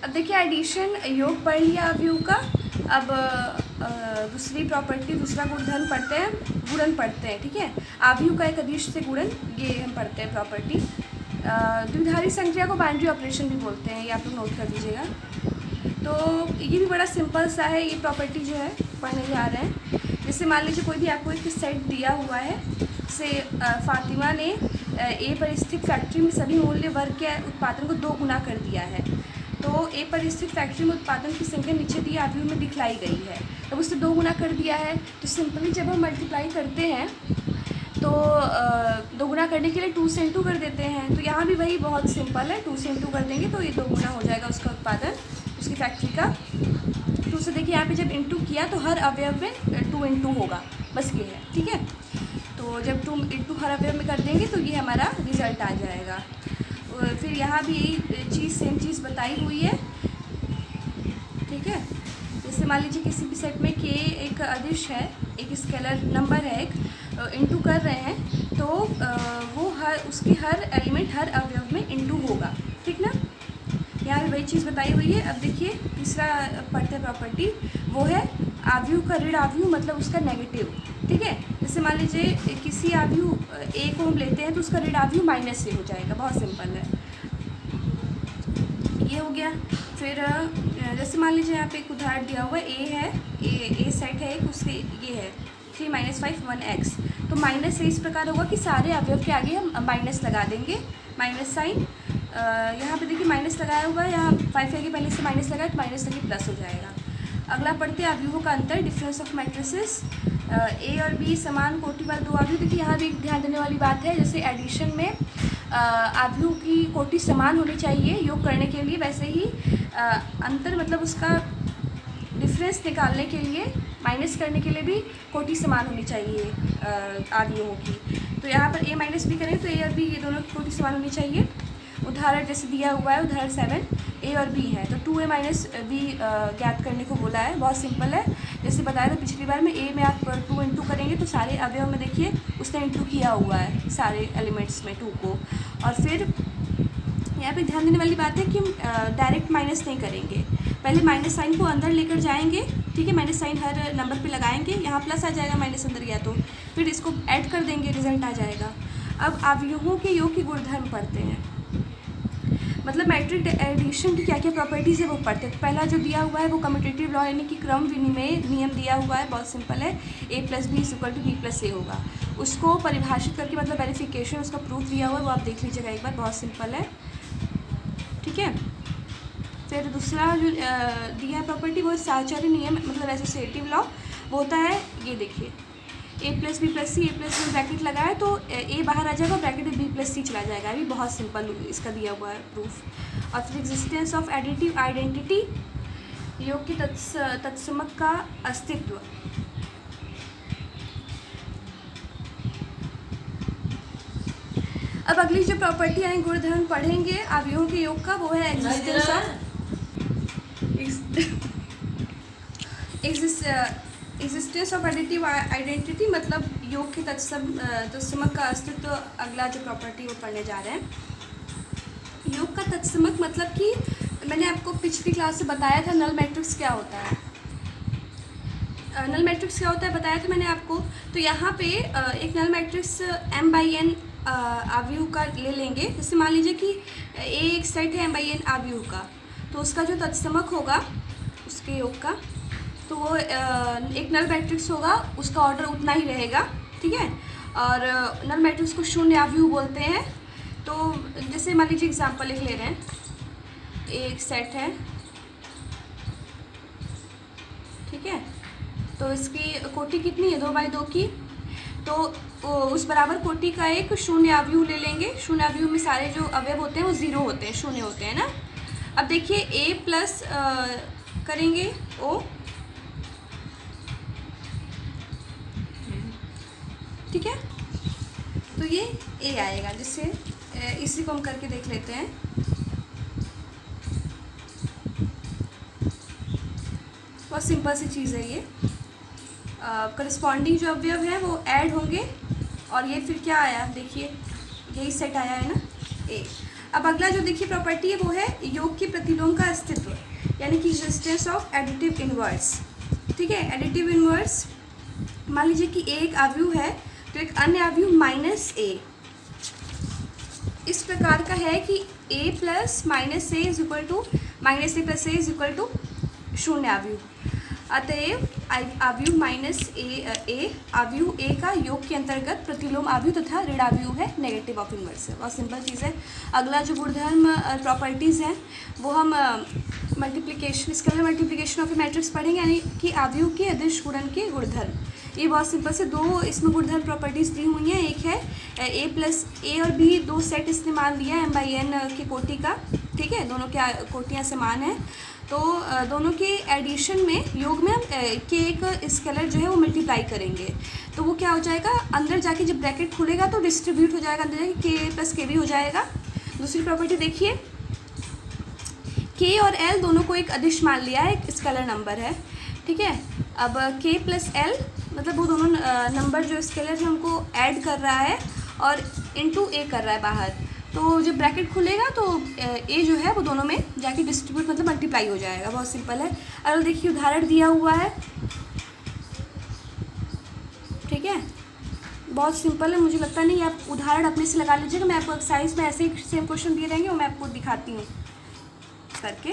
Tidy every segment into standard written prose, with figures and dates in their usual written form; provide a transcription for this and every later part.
अब देखिए एडिशन योग पढ़ लिया अवयव का। अब दूसरी प्रॉपर्टी, दूसरा गुणधर्म पढ़ते हैं, गुणन पढ़ते हैं। ठीक है, अवयव का एक अदिश से गुणन, ये हम पढ़ते हैं प्रॉपर्टी। द्विधारी संख्या को बाइनरी ऑपरेशन भी बोलते हैं, ये आप लोग नोट कर दीजिएगा। तो ये भी बड़ा सिंपल सा है, ये प्रॉपर्टी जो है पढ़ने जा रहे हैं। जैसे मान लीजिए कोई भी आपको एक सेट दिया हुआ है, से फातिमा ने ए पर स्थित फैक्ट्री में सभी मूल्य वर्ग के उत्पादन को 2 गुना कर दिया है। तो ए पर स्थित फैक्ट्री में उत्पादन की संख्या नीचे दिए अवयव में दिखलाई गई है। अब उससे 2 गुना कर दिया है, तो सिंपली जब हम मल्टीप्लाई करते हैं तो 2 गुना करने के लिए 2 से इंटू कर देते हैं। तो यहाँ भी वही बहुत सिंपल है, 2 से इंटू कर देंगे तो ये 2 गुना हो जाएगा उसका उत्पादन, उसकी फैक्ट्री का। 2 से देखिए यहाँ पे जब इंटू किया तो हर अवयव में 2 इंटू होगा, बस ये है। ठीक है, तो जब 2 इंटू हर अवयव में कर देंगे तो ये हमारा रिजल्ट आ जाएगा। फिर यहाँ भी यही चीज़, सेम चीज़ बताई हुई है। ठीक है, जैसे मान लीजिए किसी भी सेट में के एक अदिश है, एक स्केलर नंबर है, एक इंटू कर रहे हैं, तो वो उसके हर एलिमेंट हर अवयव में इंटू होगा। ठीक ना, यहाँ भी वही चीज़ बताई हुई है। अब देखिए तीसरा पढ़ते हैं प्रॉपर्टी, वो है अवयव का ऋण अवयव, मतलब उसका नेगेटिव। ठीक है, जैसे मान लीजिए किसी अवयव ए को हम लेते हैं तो उसका ऋण अवयव माइनस ए हो जाएगा, बहुत सिंपल है, ये हो गया। फिर जैसे मान लीजिए यहाँ पे एक उदाहरण दिया हुआ है, ए है, ए सेट है एक, उसके ये है 3 - 5 1x। तो माइनस ए इस प्रकार होगा कि सारे अवयव के आगे हम माइनस लगा देंगे, माइनस साइन। यहाँ पे देखिए माइनस लगाया हुआ है, यहाँ 5 के आगे पहले से माइनस लगाए तो माइनस लगे प्लस हो जाएगा। अगला पढ़ते हैं अवयवों का अंतर, डिफरेंस ऑफ मैट्रिसेस। ए और बी समान कोटि वाले 2 अवयव। देखिए यहाँ भी एक ध्यान देने वाली बात है, जैसे एडिशन में अवयव की कोटि समान होनी चाहिए योग करने के लिए, वैसे ही अंतर मतलब उसका डिफरेंस निकालने के लिए, माइनस करने के लिए भी कोटि समान होनी चाहिए अवयवों की। तो यहाँ पर ए माइनस बी करेंगे तो ए और बी ये दोनों की कोटि समान होनी चाहिए। उदाहरण जैसे दिया हुआ है, उदाहरण 7, ए और बी है, तो 2a माइनस बी ज्ञात करने को बोला है। बहुत सिंपल है, जैसे बताया था पिछली बार में, ए में आप 2 इंटू करेंगे तो सारे अवयव में देखिए उसने इंटू किया हुआ है सारे एलिमेंट्स में 2 को। और फिर यहाँ पे ध्यान देने वाली बात है कि हम डायरेक्ट माइनस नहीं करेंगे, पहले माइनस साइन को अंदर लेकर जाएंगे। ठीक है, माइनस साइन हर नंबर पे लगाएंगे, यहाँ प्लस आ जाएगा, माइनस अंदर गया तो फिर इसको ऐड कर देंगे, रिजल्ट आ जाएगा। अब अवयवों के योग के गुणधर्म पढ़ते हैं, मतलब मैट्रिक एडिशन की क्या क्या प्रॉपर्टीज़ है वो पढ़ते हैं। पहला जो दिया हुआ है वो कम्यूटेटिव लॉ यानी कि क्रम विनिमय नियम दिया हुआ है, बहुत सिंपल है, a + b = b + a होगा। उसको परिभाषित करके मतलब वेरिफिकेशन, उसका प्रूफ दिया हुआ है, वो आप देख लीजिएगा एक बार, बहुत सिंपल है। ठीक है, फिर दूसरा जो दिया है प्रॉपर्टी वो साहचर्य नियम, मतलब एसोसिएटिव लॉ, वो होता है ये देखिए, a + b + c, a + c bracket लगाए तो a बाहर आ जाएगा, ब्रैकेट में b + c चला जाएगा। अभी बहुत सिंपल इसका दिया हुआ है प्रूफ। और फिर एग्जिस्टेंस ऑफ एडिटिव आइडेंटिटी, योग की तत्समक का अस्तित्व। अब अगली जो प्रॉपर्टी यानी गुणधर्म पढ़ेंगे अवयवों के योग का, वो है एग्जिस्टेंस ऑफ एडिटिव आइडेंटिटी, मतलब योग के तत्समक का अस्तित्व। अगला जो प्रॉपर्टी वो पढ़ने जा रहे हैं। योग का तत्समक मतलब कि मैंने आपको पिछली क्लास से बताया था नल मैट्रिक्स क्या होता है, नल मैट्रिक्स क्या होता है बताया था मैंने आपको। तो यहाँ पे एक नल मैट्रिक्स m/n अवयव का ले लेंगे। जैसे मान लीजिए कि ए एक सेट है m/n अवयव का, तो उसका जो तत्समक होगा उसके योग का, तो वो एक नल मैट्रिक्स होगा, उसका ऑर्डर उतना ही रहेगा। ठीक है, और नल मैट्रिक्स को शून्य अवयव बोलते हैं। तो जैसे मान लीजिए एग्जांपल एक ले रहे हैं, एक सेट है, ठीक है, तो इसकी कोटि कितनी है, 2/2 की, तो उस बराबर कोटि का एक शून्य अवयव ले लेंगे। शून्य अवयव में सारे जो अवयव होते हैं वो 0 होते हैं, शून्य होते हैं ना। अब देखिए a प्लस करेंगे o, ठीक है, तो ये a आएगा, जिससे इसी को हम करके देख लेते हैं। बहुत सिंपल सी चीज़ है ये। करस्पॉन्डिंग जो अवयव है वो ऐड होंगे, और ये फिर क्या आया देखिए, यही सेट आया है ना a। अब अगला जो देखिए प्रॉपर्टी है वो है योग के प्रतिलोम का अस्तित्व। यानी कि एग्जिस्टेंस ऑफ एडिटिव इनवर्स। ठीक है, एडिटिव इनवर्स मान लीजिए कि ए एक अवयव है तो एक अन्य अवयव माइनस ए इस प्रकार का है कि a plus minus A is equal to minus A plus A is equal to शून्य अवयव। अतएव अवयव माइनस ए अवयव ए का योग के अंतर्गत प्रतिलोम अवयव तथा ऋण अवयव है, नेगेटिव ऑफ इनवर्स है। बहुत सिंपल चीज़ है। अगला जो गुणधर्म प्रॉपर्टीज़ हैं वो हम multiplication scalar multiplication of A matrix पढ़ेंगे, यानी कि अवयव के अदिश गुणन के गुणधर्म। ये बहुत सिंपल से दो इसमें गुणधर्म प्रॉपर्टीज़ दी हुई हैं। एक है ए प्लस ए और बी दो सेट इस्तेमाल दिया है m/n की कोटि का। ठीक है, दोनों की कोटियाँ समान हैं तो दोनों के एडिशन में योग में हम के एक स्केलर जो है वो मल्टीप्लाई करेंगे तो वो क्या हो जाएगा, अंदर जाके जब ब्रैकेट खुलेगा तो डिस्ट्रीब्यूट हो जाएगा, अंदर जाके के प्लस के भी हो जाएगा। दूसरी प्रॉपर्टी देखिए, के और एल दोनों को एक अदिश मान लिया है, एक स्केलर नंबर है। ठीक है, अब के प्लस एल मतलब वो दोनों नंबर जो स्केलर है उनको ऐड कर रहा है और इनटू ए कर रहा है बाहर, तो जब ब्रैकेट खुलेगा तो ए जो है वो दोनों में जाके डिस्ट्रीब्यूट मतलब मल्टीप्लाई हो जाएगा। बहुत सिंपल है। अगर देखिए उदाहरण दिया हुआ है, ठीक है, बहुत सिंपल है। मुझे लगता नहीं आप उदाहरण अपने से लगा लीजिएगा, मैं आपको एक्सरसाइज में ऐसे ही सेम क्वेश्चन दिए रहेंगे और मैं आपको दिखाती हूँ करके।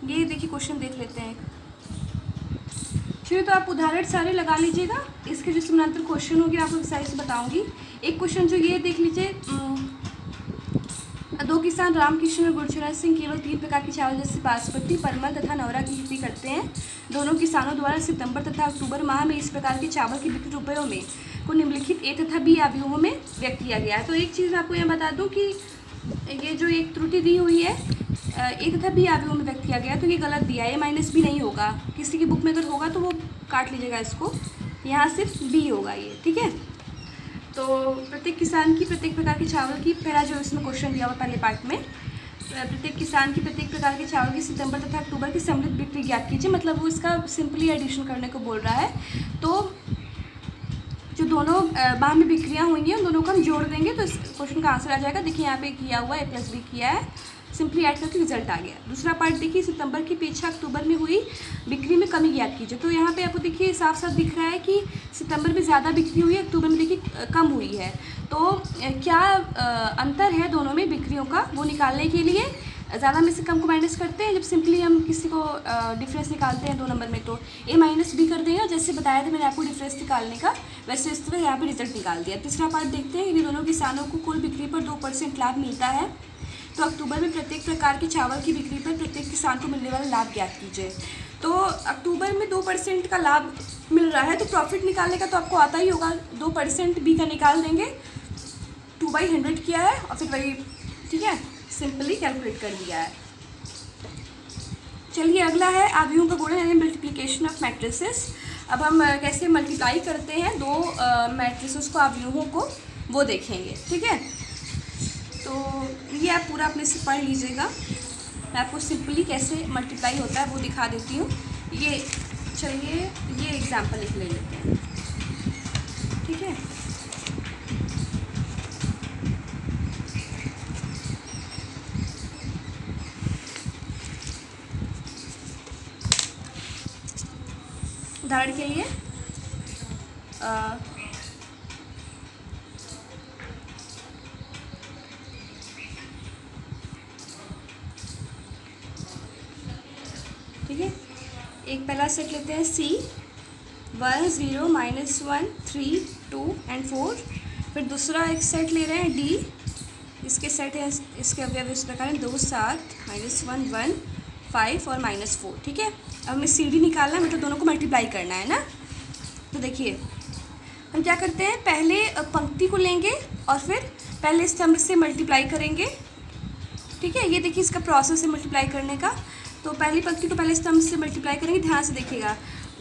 ये देखिए क्वेश्चन देख लेते हैं। चलिए तो आप उदाहरण सारे लगा लीजिएगा, इसके जो समानांतर क्वेश्चन होंगे आपको एक्सरसाइज बताऊंगी। एक क्वेश्चन जो ये देख लीजिए, दो किसान रामकृष्ण और गुरचरण सिंह केवल 3 प्रकार के चावल जैसे बासमती, परमल तथा नवरा की खेती करते हैं। दोनों किसानों द्वारा सितंबर तथा अक्टूबर माह में इस प्रकार के चावल की बिक्री रुपयों में को निम्नलिखित ए तथा बी अवयवों में व्यक्त किया गया है। तो एक चीज़ आपको यहाँ बता दूँ कि ये जो एक त्रुटि दी हुई है ए तथा बी अवयवों में व्यक्त किया गया है तो ये गलत दिया है, माइनस बी नहीं होगा। किसी की बुक में अगर होगा तो वो काट लीजिएगा इसको, यहाँ सिर्फ बी होगा ये। ठीक है, तो प्रत्येक किसान की प्रत्येक प्रकार के चावल की, पहला जो इसमें क्वेश्चन दिया हुआ पहले पार्ट में, प्रत्येक किसान की प्रत्येक प्रकार के चावल की सितंबर तथा अक्टूबर की सम्मिलित बिक्री ज्ञात कीजिए। मतलब वो इसका सिंपली एडिशन करने को बोल रहा है। तो जो दोनों माह में बिक्रियाँ हुई हैं उन दोनों को हम जोड़ देंगे तो इस क्वेश्चन का आंसर आ जाएगा। देखिए यहाँ पे किया हुआ है, ए प्लस बी किया है, सिंपली ऐड करके रिजल्ट आ गया। दूसरा पार्ट देखिए, सितंबर की अपेक्षा अक्टूबर में हुई बिक्री में कमी ज्ञात कीजिए। तो यहाँ पे आपको देखिए साफ साफ दिख रहा है कि सितंबर में ज़्यादा बिक्री हुई है, अक्टूबर में देखिए कम हुई है। तो क्या अंतर है दोनों में बिक्रियों का, वो निकालने के लिए ज़्यादा में से कम को माइनस करते हैं। जब सिंपली हम किसी को डिफरेंस निकालते हैं 2 नंबर में तो ए माइनस बी कर देगा, जैसे बताया था मैंने आपको डिफरेंस निकालने का, वैसे इस तरह यहाँ पे रिजल्ट निकाल दिया। तीसरा पार्ट देखते हैं कि दोनों किसानों को कुल बिक्री पर 2% लाभ मिलता है। तो अक्टूबर में प्रत्येक प्रकार के चावल की बिक्री पर प्रत्येक किसान को मिलने वाला लाभ ज्ञात कीजिए। तो अक्टूबर में 2% का लाभ मिल रहा है तो प्रॉफिट निकालने का तो आपको आता ही होगा, 2% बी का निकाल देंगे, 2/100 किया है और फिर वही, ठीक है, सिंपली कैलकुलेट कर दिया है। चलिए अगला है अवयवों का गुणन यानी मल्टीप्लिकेशन ऑफ मैट्रिसेस। अब हम कैसे मल्टीप्लाई करते हैं दो मैट्रिसेस को, अवयवों को, वो देखेंगे। ठीक है, तो ये आप पूरा अपने से पढ़ लीजिएगा। मैं आपको सिंपली कैसे मल्टीप्लाई होता है वो दिखा देती हूँ। ये चलिए ये एग्जाम्पल लिख ले लेते हैं। ठीक है, उदाहरण के लिए ठीक है, एक पहला सेट लेते हैं C 1 0 -1 3 2 एंड 4। फिर दूसरा एक सेट ले रहे हैं D, इसके सेट है, इसके अवयव इस प्रकार हैं 2 7 -1 1 5 और -4। ठीक है, अब हमें CD निकालना है, मतलब दोनों को मल्टीप्लाई करना है ना। तो देखिए हम क्या करते हैं, पहले पंक्ति को लेंगे और फिर पहले स्तंभ से मल्टीप्लाई करेंगे। ठीक है, ये देखिए इसका प्रोसेस है मल्टीप्लाई करने का। तो पहली पंक्ति को पहले स्तंभ से मल्टीप्लाई करेंगे, ध्यान से देखिएगा,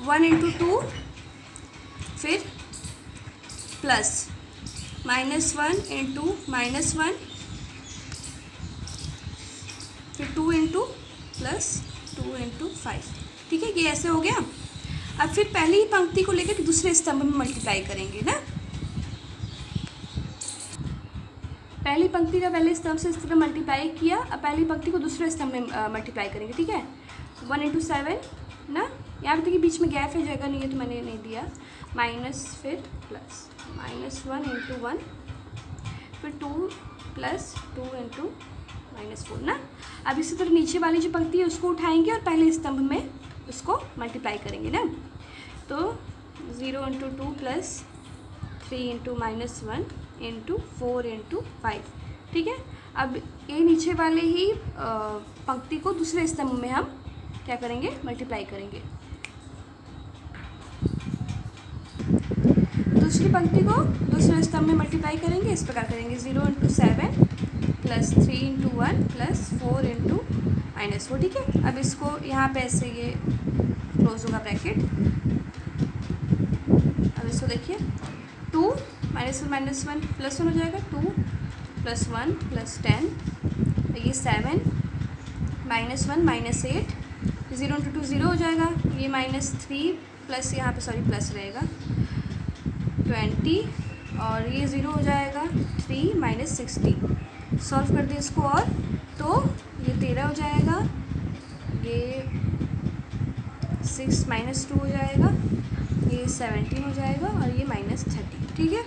1 × 2, फिर प्लस -1 × -1, फिर 2 × प्लस 2 × 5। ठीक है, ये ऐसे हो गया। अब फिर पहली पंक्ति को लेकर दूसरे स्तंभ में मल्टीप्लाई करेंगे ना। पहली पंक्ति का पहले स्तंभ से इस तरह मल्टीप्लाई किया, अब पहली पंक्ति को दूसरे स्तंभ में मल्टीप्लाई करेंगे, ठीक है। 1 × 7 ना, यहाँ पे देखिए बीच में गैप है, जगह नहीं है तो मैंने नहीं दिया, माइनस फिर प्लस, -1 × 1, फिर 2 + 2 × -4 ना। अब इसी तरह नीचे वाली जो पंक्ति है उसको उठाएंगे और पहले स्तंभ में उसको मल्टीप्लाई करेंगे ना। तो 0 × 2 + 3 × -1 × 4 × 5, ठीक है। अब ये नीचे वाले ही पंक्ति को दूसरे स्तंभ में हम क्या करेंगे, मल्टीप्लाई करेंगे। दूसरी पंक्ति को दूसरे स्तंभ में मल्टीप्लाई करेंगे, इस प्रकार करेंगे 0 × 7 + 3 × 1 + 4 × -4, ठीक है। अब इसको यहाँ पे ऐसे ये क्लोज होगा ब्रैकेट। अब इसको देखिए 2 -1 +1 हो जाएगा, 2 + 1 + 10, ये 7 -1 -8, 0 × 2 0 हो जाएगा, ये -3 प्लस यहाँ पे सॉरी प्लस रहेगा 20, और ये 0 हो जाएगा 3 - 60। सॉल्व कर दिए इसको, और तो ये 13 हो जाएगा, ये 6 - 2 हो जाएगा, ये 17 हो जाएगा, और ये -30, ठीक है,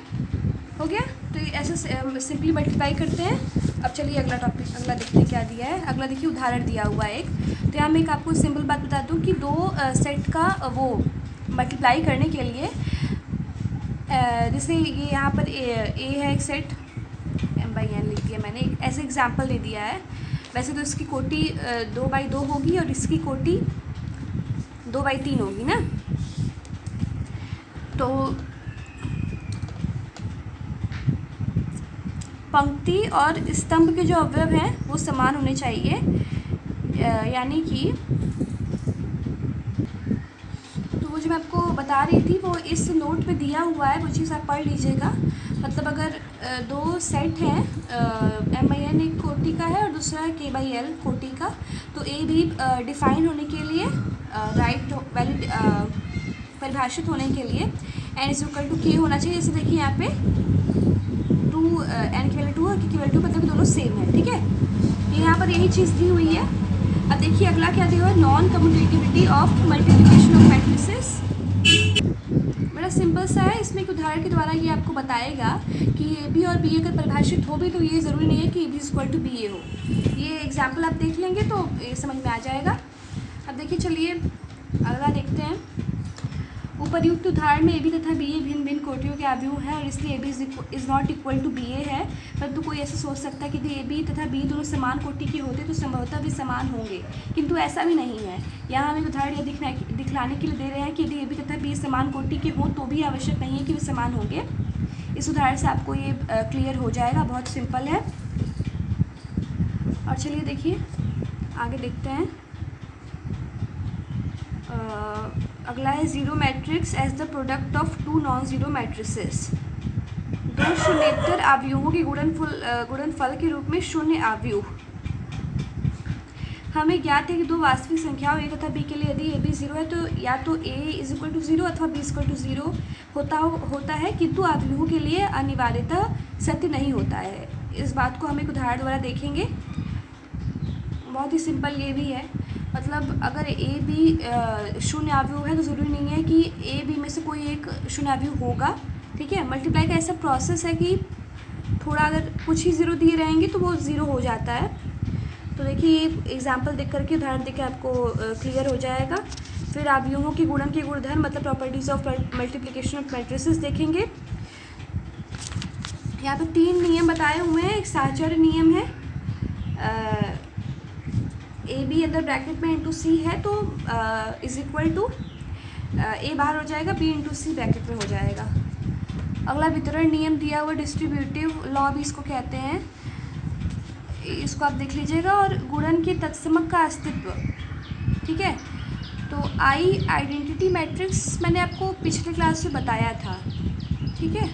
हो गया। तो ये ऐसे सिंपली मल्टीप्लाई करते हैं। अब चलिए अगला टॉपिक, अगला देखते हैं क्या दिया है। अगला देखिए उदाहरण दिया हुआ है एक। तो यहाँ मैं एक आपको सिंपल बात बता दूँ कि दो सेट का वो मल्टीप्लाई करने के लिए, जैसे ये यहाँ पर ए है एक सेट, m/n लिख दिया मैंने, एक ऐसे एग्जाम्पल दे दिया है। वैसे तो इसकी कोटि 2/2 होगी और इसकी कोटि 2/3 होगी ना। तो पंक्ति और स्तंभ के जो अवयव हैं वो समान होने चाहिए, यानी कि तो वो जो मैं आपको बता रही थी वो इस नोट पे दिया हुआ है, वो चीज़ आप पढ़ लीजिएगा। मतलब अगर दो सेट हैं, m/n एक कोटि का है और दूसरा है k/l कोटि का, तो ए बी डिफाइन होने के लिए, राइट वैलिड परिभाषित होने के लिए n = k होना चाहिए। जैसे देखिए यहाँ पे n = 2 और k = 2, मतलब दोनों सेम है, ठीक है। ये यहाँ पर यही चीज़ दी हुई है। अब देखिए अगला क्या दिया हुआ है, non commutativity of multiplication of matrices. बड़ा सिंपल सा है, इसमें एक उदाहरण के द्वारा ये आपको बताएगा कि ए बी और बी अगर परिभाषित हो भी तो ये ज़रूरी नहीं है कि ए बी = बी ए हो। ये एग्जाम्पल आप देख लेंगे तो ये समझ में आ जाएगा। अब देखिए चलिए अगला देखते हैं। उपर्युक्त उदाहरण में ए बी तथा बी ए भिन्न भिन्न कोटियों के अवयव हैं और इसलिए A B is not equal to B A है। परंतु कोई ऐसा सोच सकता है कि यदि ए बी तथा बी दोनों समान कोटि के होते तो संभवतः भी समान होंगे, किंतु ऐसा भी नहीं है। यहाँ हम एक उदाहरण यह दिखलाने के लिए दे रहे हैं कि यदि ए बी तथा बी समान कोटि के हों तो भी आवश्यक नहीं है कि वे समान होंगे। इस उदाहरण से आपको ये क्लियर हो जाएगा, बहुत सिंपल है। और चलिए देखिए आगे देखते हैं। अगला है zero matrix as the product of 2 non zero matrices. दो शून्येतर अवयवों के गुणनफल के रूप में शून्य अवयव। हमें ज्ञात है कि दो वास्तविक संख्याओं a तथा b के लिए यदि a b 0 है तो या तो a = 0 अथवा b = 0 होता है, किंतु अवयवों के लिए अनिवार्यतः सत्य नहीं होता है। इस बात को हम एक उदाहरण द्वारा देखेंगे। बहुत ही सिंपल ये भी है, मतलब अगर ए बी शून्य अवयव है तो ज़रूरी नहीं है कि ए बी में से कोई एक शून्य अवयव होगा, ठीक है। मल्टीप्लाई का ऐसा प्रोसेस है कि थोड़ा अगर कुछ ही ज़ीरो दिए रहेंगे तो वो ज़ीरो हो जाता है। तो देखिए ये एग्जांपल देख करके, उदाहरण देख के आपको क्लियर हो जाएगा। फिर अवयवों के गुणन के गुणधर्म मतलब properties of multiplication of matrices देखेंगे। यहाँ पे 3 नियम बताए हुए हैं। एक साहचर्य नियम है, ए बी अंदर ब्रैकेट में इंटू सी है तो = ए बाहर हो जाएगा, बी इंटू सी ब्रैकेट में हो जाएगा। अगला वितरण नियम दिया हुआ, डिस्ट्रीब्यूटिव लॉ भी इसको कहते हैं, इसको आप देख लीजिएगा। और गुणन के तत्समक का अस्तित्व, ठीक है। तो आई आइडेंटिटी मैट्रिक्स मैंने आपको पिछले क्लास में बताया था, ठीक है।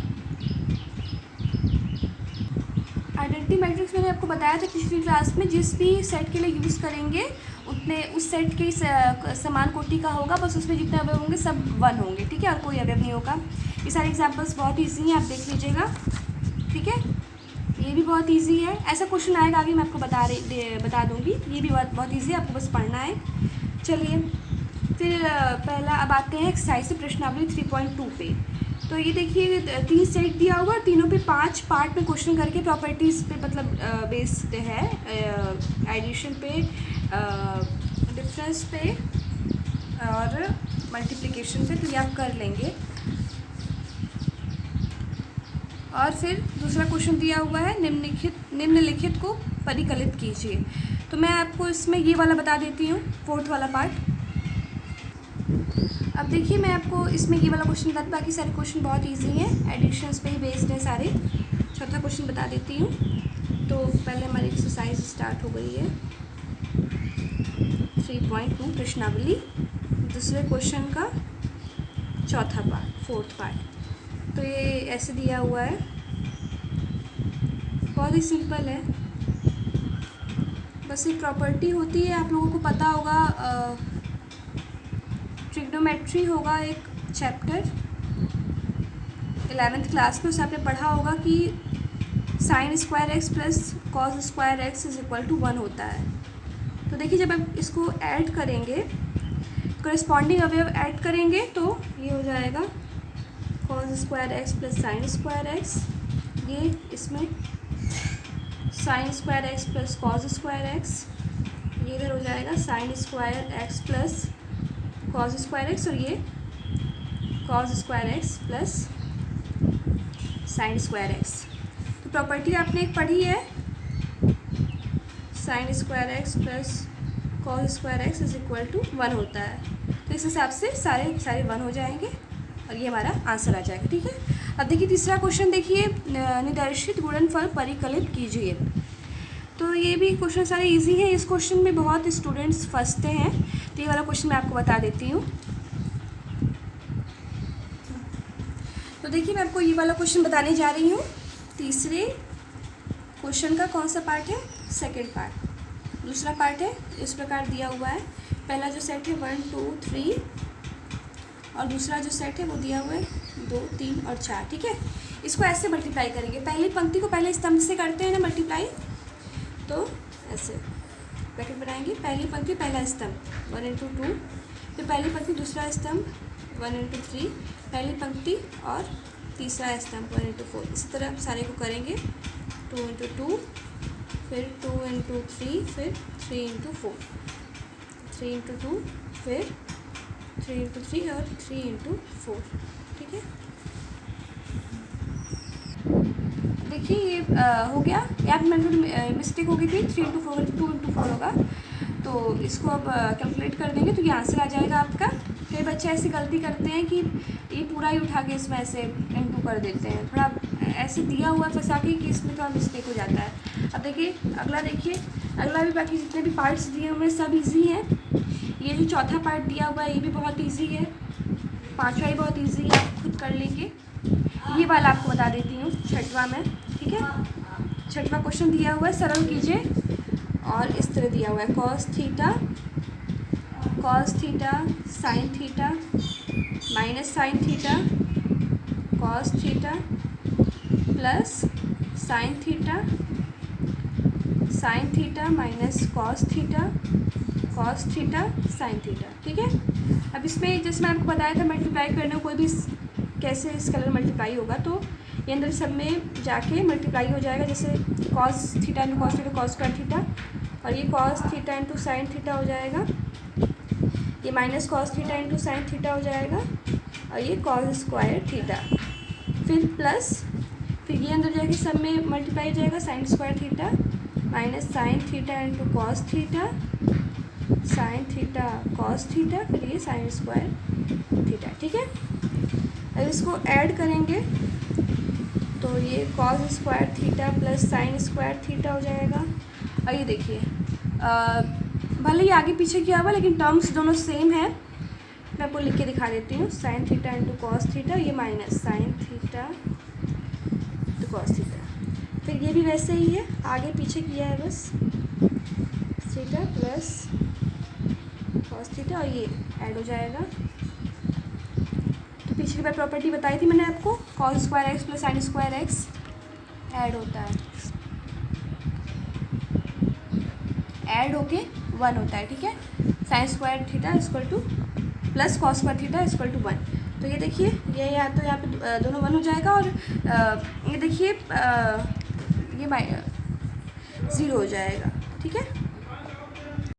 आइडेंटिटी मैट्रिक्स मैंने आपको बताया था पिछली क्लास में, जिस भी सेट के लिए यूज़ करेंगे उतने उस सेट के समान कोटि का होगा, बस उसमें जितने अवयव होंगे सब 1 होंगे, ठीक है, और कोई अवयव नहीं होगा। ये सारे एग्जांपल्स बहुत ईजी हैं, आप देख लीजिएगा, ठीक है। ये भी बहुत इजी है, ऐसा क्वेश्चन आएगा आगे मैं आपको बता दूंगी। ये भी बहुत इजी है, आपको बस पढ़ना है। चलिए फिर पहला अब आते हैं एक्सरसाइज से प्रश्नावली 3.2 पे। तो ये देखिए 3 सेट दिया हुआ, तीनों पे 5 पार्ट में क्वेश्चन करके प्रॉपर्टीज़ पे मतलब बेस्ड है, एडिशन पे, डिफरेंस पे और मल्टीप्लिकेशन पे, तो ये आप कर लेंगे। और फिर दूसरा क्वेश्चन दिया हुआ है निम्नलिखित को परिकलित कीजिए। तो मैं आपको इसमें ये वाला बता देती हूँ, 4th वाला पार्ट। अब देखिए मैं आपको इसमें ये वाला क्वेश्चन बता, बाकी सारे क्वेश्चन बहुत इजी हैं, एडिशंस पे ही बेस्ड है सारे। चौथा क्वेश्चन बता देती हूँ। तो पहले हमारी एक्सरसाइज स्टार्ट हो गई है 3.2 प्रश्नावली, दूसरे क्वेश्चन का चौथा पार्ट, 4th पार्ट। तो ये ऐसे दिया हुआ है, बहुत ही सिंपल है, बस एक प्रॉपर्टी होती है, आप लोगों को पता होगा, ट्रिग्नोमेट्री होगा एक चैप्टर 11th क्लास में, उससे आपने पढ़ा होगा कि sin square X plus cos square X is equal to 1 होता है। तो देखिए जब आप इसको ऐड करेंगे, कॉरेस्पॉन्डिंग अवयव ऐड करेंगे, तो ये हो जाएगा cos square X plus sine square X, ये इसमें sine square X plus cos square X, ये इधर हो जाएगा sine square X plus cos square X, और ये cos square X plus sine square X. तो प्रॉपर्टी आपने एक पढ़ी है, sine square X plus cos square X is equal to 1 होता है। तो इस हिसाब से सारे 1 हो जाएंगे और ये हमारा आंसर आ जाएगा। ठीक है, अब देखिए तीसरा क्वेश्चन देखिए, निर्देशित गुणनफल परिकलित कीजिए। तो ये भी क्वेश्चन सारे इजी है, इस क्वेश्चन में बहुत स्टूडेंट्स फंसते हैं, तो ये वाला क्वेश्चन मैं आपको बता देती हूँ। तो देखिए मैं आपको ये वाला क्वेश्चन बताने जा रही हूँ। तीसरे क्वेश्चन का कौन सा पार्ट है? Second part. दूसरा पार्ट है इस प्रकार दिया हुआ है, पहला जो सेट है 1 2 3 और दूसरा जो सेट है वो दिया हुआ है 2 3 और 4। ठीक है, इसको ऐसे मल्टीप्लाई करेंगे, पहली पंक्ति को पहले स्तंभ से करते हैं ना मल्टीप्लाई, तो ऐसे ब्रैकेट बनाएंगे, पहली पंक्ति पहला स्तंभ 1 इंटू 2, फिर पहली पंक्ति दूसरा स्तंभ 1 इंटू 3, पहली पंक्ति और तीसरा स्तंभ 1 इंटू 4। इसी तरह सारे को करेंगे 2 इंटू 2, फिर 2 इंटू 3, फिर 3 इंटू 4, 3 इंटू 2, फिर 3 इंटू 3 और 3 इंटू 4। ठीक है, देखिए ये हो गया, यहाँ पे मेरे मिस्टेक हो गई थी, 3 इंटू 4 2 इंटू 4 होगा, तो इसको अब कैलकुलेट कर देंगे तो ये आंसर आ जाएगा आपका। कई बच्चे ऐसी गलती करते हैं कि ये पूरा ही उठा के इसमें ऐसे इंटू कर देते हैं, थोड़ा ऐसे दिया हुआ फंसा के कि इसमें थोड़ा मिस्टेक हो जाता है। अब देखिए अगला, देखिए अगला भी, बाकी जितने भी पार्ट्स दिए हुए हैं सब इजी हैं। ये जो चौथा पार्ट दिया हुआ है ये भी बहुत इजी है, पाँचवा ही बहुत इजी है, आप खुद कर लेंगे। ये वाला आपको बता देती हूँ छठवां में। ठीक है, छठवां क्वेश्चन दिया हुआ है, सरल कीजिए, और इस तरह दिया हुआ है cos theta sine theta minus sine theta cos theta plus sine theta minus cos theta sine theta. ठीक है, अब इसमें जैसे मैं आपको बताया था मल्टीप्लाई करने को, कोई भी कैसे इस कलर मल्टीप्लाई होगा, तो ये अंदर सब में जाके मल्टीप्लाई हो जाएगा, जैसे cos theta into cos theta cos square theta, और ये cos theta into sine theta हो जाएगा, ये minus cos theta into sine theta हो जाएगा, और ये कॉस स्क्वायर थीटा, फिर प्लस, फिर ये अंदर जाके सब में मल्टीप्लाई हो जाएगा, sine square theta minus sine theta into cos theta sine theta cos theta, फिर ये साइन स्क्वायर थीटा। ठीक है, अब इसको ऐड करेंगे तो ये cos square theta plus sine square theta हो जाएगा। और ये देखिए भले ही आगे पीछे किया हुआ लेकिन टर्म्स दोनों सेम है, मैं आपको लिख के दिखा देती हूँ। Sine theta into cos theta, ये minus sine theta into cos theta, फिर ये भी वैसे ही है, आगे पीछे किया है बस, थीटा प्लस कॉस थीटा, और ये ऐड हो जाएगा। तो पिछली बार प्रॉपर्टी बताई थी मैंने आपको, cos square X plus sine square X add होता है। ऐड होके 1 होता है, ठीक है। Sine square theta equal to plus cos square theta equal to 1। तो ये देखिए ये या तो यहाँ पे दोनों 1 हो जाएगा, और ये देखिए ये 0 हो जाएगा, ठीक है।